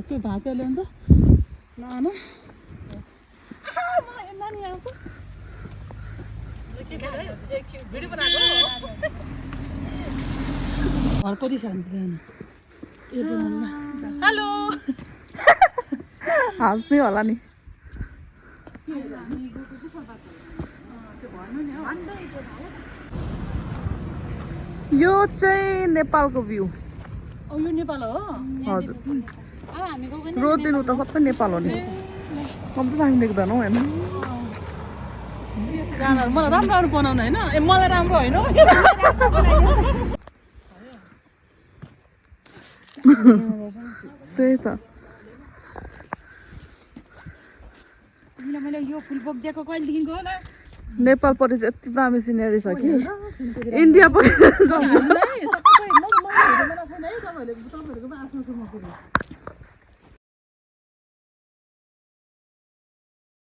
त्यो भाका ल्याउनु त नाना नानी आउँछ भिडियो बनाएको हर्परी छ हेलो हाँस्ने होला नि यो चाहिँ नेपालको भ्यू यो नेपाल हो हजुर रोडिनु त सबै नेपाल हो नि म त दामी देख्दैन हौ होइन गानाहरू मलाई राम्रो राम्रो बनाउनु होइन ए मलाई राम्रो होइन त्यही त मैले यो फुल बोक दिएको कहिलेदेखिको होला नेपालपट्टि चाहिँ यति दामी सिनेरी छ कि इन्डियापट्टि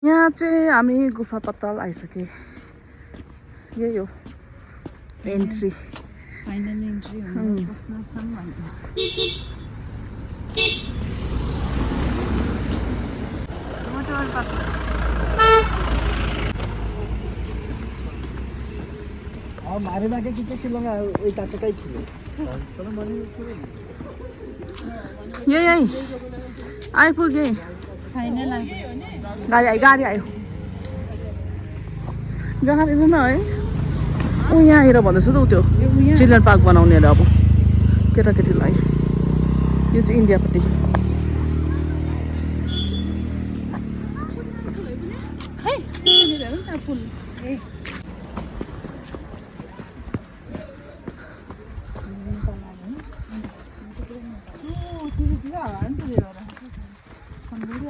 यहाँ चाहिँ हामी गुफा पत्तल आइसके यही हो एन्ट्री फाइनल एन्ट्री बस्नसम्म भन्छ मारेमा के चिल्लगा कतै थियो यही आइपुगे फाइनल गाडी आयो गाडी न है ऊ यहाँ आएर भन्दैछु त ऊ त्यो चिल्ड्रेन पार्क बनाउने अरे अब केटाकेटीलाई यो चाहिँ इन्डियापट्टि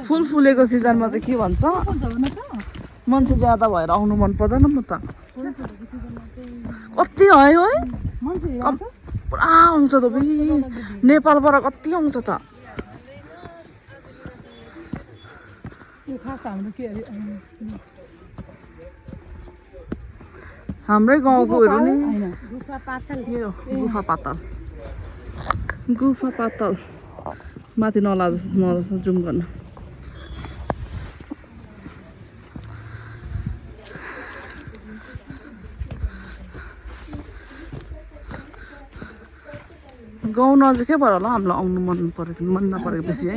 फुल फुलेको सिजनमा चाहिँ के भन्छ मान्छे ज्यादा भएर आउनु मन पर्दैन म त कति आयो है पुरा आउँछ त नेपालबाट कति आउँछ त हाम्रै गाउँकोहरू नि गुफा पातल माथि नला जस्तो जुम गर्न गाउँ नजिकै भएर होला हामीलाई आउनु मन नपरेपछि है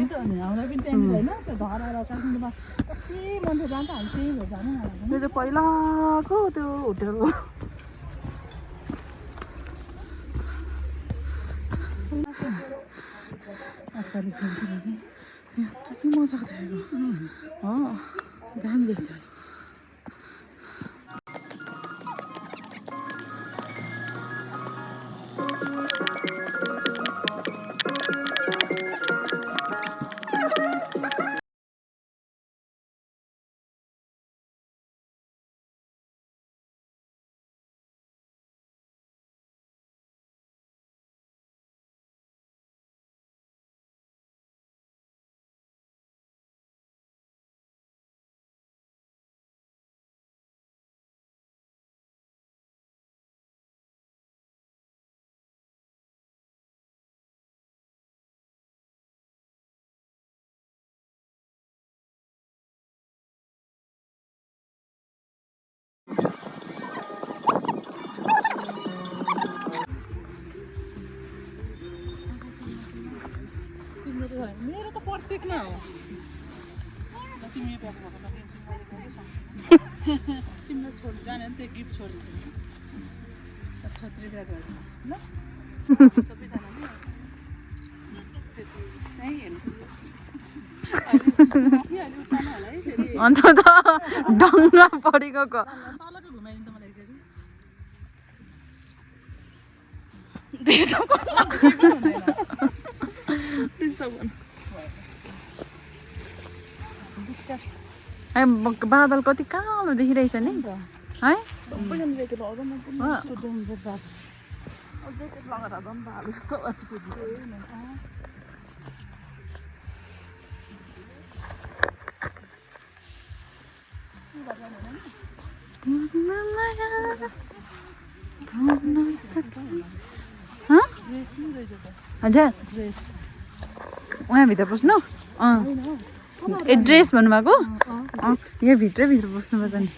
यो चाहिँ पहिलाको त्यो होटेल हो के मजाको देखेको दामी देख्छ मेरो त प्रत्येकमा हो तिमीले छोड जाने त्यो गिफ्ट छोडिदिनु छत्री ब्याग ल सबैजनाले अन्त त डङ्गा परेको सलको घुमाइदिनु त मलाई बादल कति कालो देखिरहेछ नि है हजुर उहाँभित्र पस्नु एड्रेस भन्नुभएको यहाँ भित्रभित्र पस्नुपर्छ नि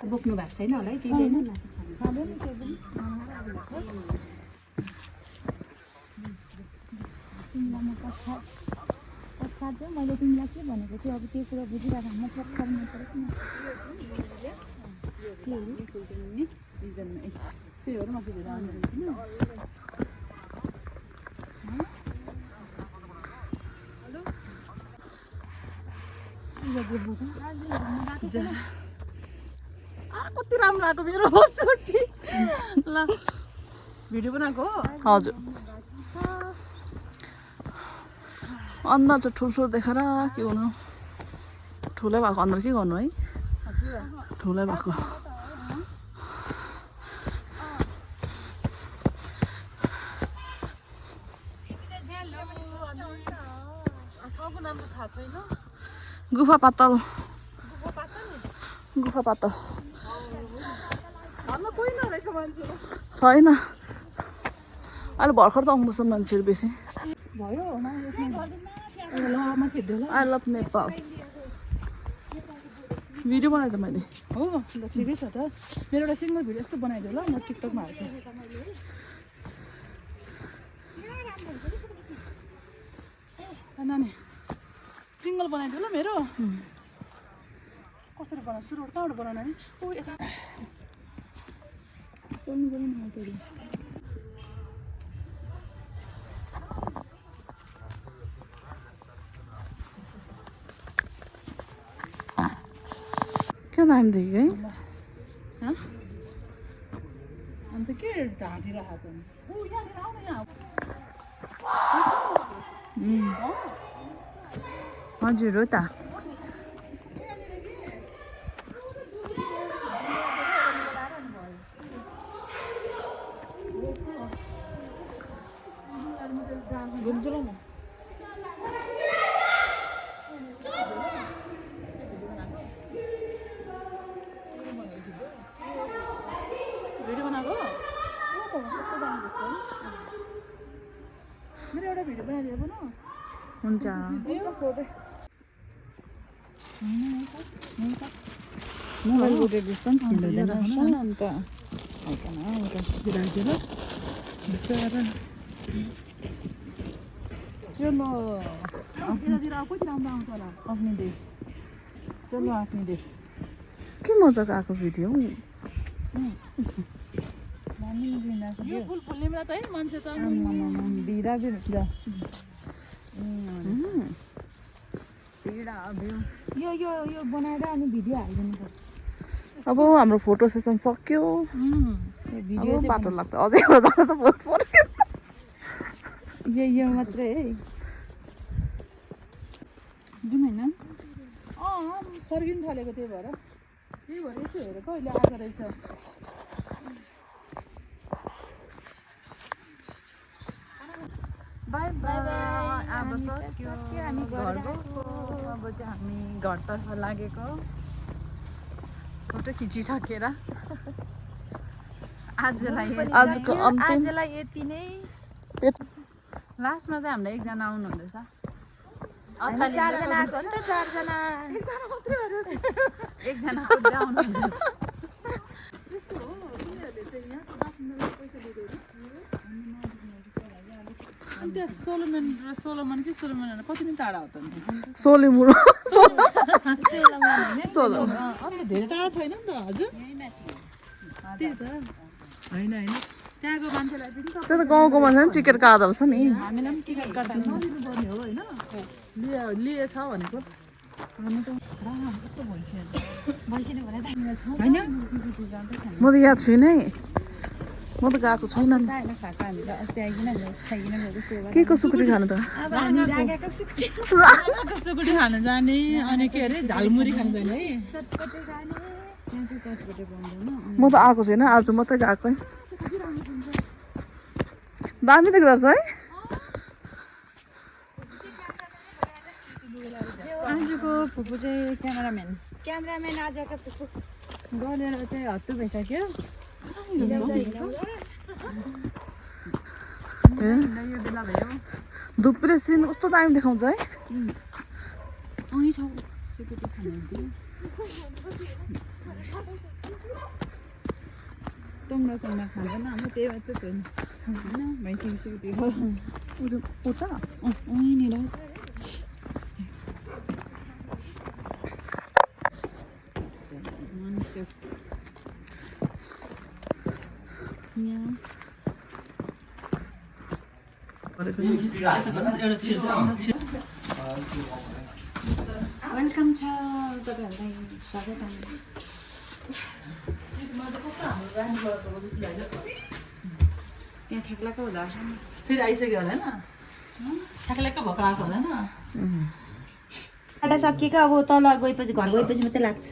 बोक्नु भएको छैन होला है त्यही होइन पछाड चाहिँ मैले तिमीलाई के भनेको थिएँ अब त्यो कुरा बुझिरहेको म पछाड पर्छ नि सिजनमा त्यही हो र माथि धेरै आउँदैन कति राम्रो लाग्यो मेरो छुट्टी ल भिडियो बनाएको हजुर अन्त चाहिँ ठुल्ठुलो देखाएर के गर्नु ठुलै भएको अन्त के गर्नु है ठुलै भएको गुफा पातल गुफा पातल छैन अहिले भर्खर त आउँदैछ मान्छेहरू बेसी आई लभ नेपाल भिडियो बनाएँ त मैले हो ल ठिकै छ त मेरो एउटा सिङ्गल भिडियो यस्तो बनाइदियो ल म टिकटकमा हाल्छु नानी सिङ्गल बनाइदियो ल मेरो कसरी बनाउँछु सुरु कहाँबाट बनाउनु नि ऊ यता चल्नु पऱ्यो नि मैले क्या दामी देखेको है अन्त के ढाँटिरहेको नि ऊ यहाँनिर आउनु यहाँ हजुर हो त भिडियो बनाएको मेरो एउटा भिडियो बनाइदिएर बनाऊ हुन्छ मोबाइल बुटेर जस्तो पनि फिल हुँदैन अन्त चलो यतातिर अब कति राम्रो आउँछ होला आफ्नै देश चलो आफ्नै देश के मजाको आएको भिडियो यो फुल फुल्ने बेला त है मान्छे त यो यो यो बनाएर अनि भिडियो हालिदिनु पर्छ अब हाम्रो फोटो सेसन सक्यो भिडियो अब बाटो लाग्छ अझै जान त बहुत पर्यो यो मात्रै है जाउँ होइन फर्किनु थालेको त्यही भएर यसो हेरेर कहिले आएको रहेछ बाई बाई अब सक्यो हामी घर गएको अब चाहिँ हामी घरतर्फ लागेको फोटो खिचिसकेर आजको अन्तिम यति नै लास्टमा चाहिँ हामीलाई एकजना आउनु हुँदैछ चारजना आएको नि त चारजना एकजना खोज्दै आउनु हुँदैछ सोलोमन र सोलोमन कि सोलोमन कति नै टाढा हो त सोलेमुरो अन्त धेरै टाढा छैन नि त हजुर त्यही त होइन होइन त्यहाँको मान्छेलाई पनि त्यो त गाउँको मान्छे टिकटको आधार छ नि हामीलाई पनि टिकट काटेर नदिनु पर्ने हो होइन लिएछ भनेको म त याद छुइनँ है म त गएको छैन नि के को सुकुटी खानु त सुकुटी खानु जाने अनि के अरे झालमुरी खानु जाने है म त आएको छैन आज मात्रै गएको है दामी देख्दो रहेछ है आजको आजको फुपू चाहिँ क्यामेराम्यान आजको फुपू गरेर चाहिँ हत्तु भइसक्यो यो बेला भयो धुप्रे सिन कस्तो दामी देखाउँछ है अँ छ सिकुटी खानुहुन्थ्यो टङ्गासँग खाँदैन हाम्रो त्यही भएर त होइन भैँसी सिकुटी हो उता यहीँनिर वेलकम छ तपाईँहरूलाई स्वागत त्यहाँ ठेक्लाको हुँदा फेरि आइसक्यो होला होइन ठ्याक्ल्याक्क भएको आएको हुँदैन आटा सकिएको अब तल गएपछि घर गएपछि मात्रै लाग्छ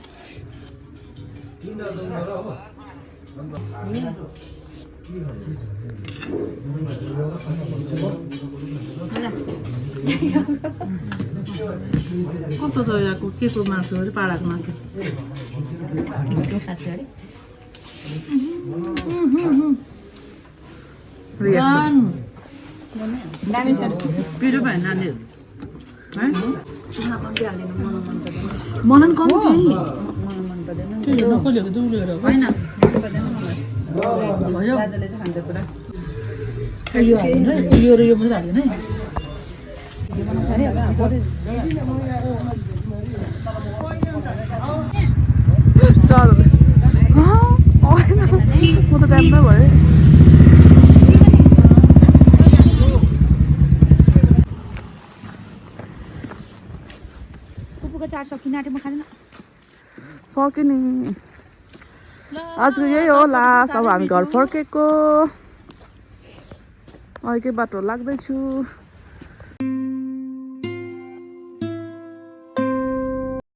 कस्तो छ यहाँको के को मासु अरे पाडाको मासु पिरो भयो नानीहरू मनन कम्ती नकलीहरू दुब्लेर होइन मन पर्दैन मलाई राजाले चाहिँ खान्छ पुरा यो र यो मात्रै हाल्दैन है म त टाइममै भयो कुपुको चाट सकिन आँटे म खाँदैन सक्यो नि आजको यही हो लास्ट अब हामी घर फर्केको अर्कै बाटो लाग्दैछु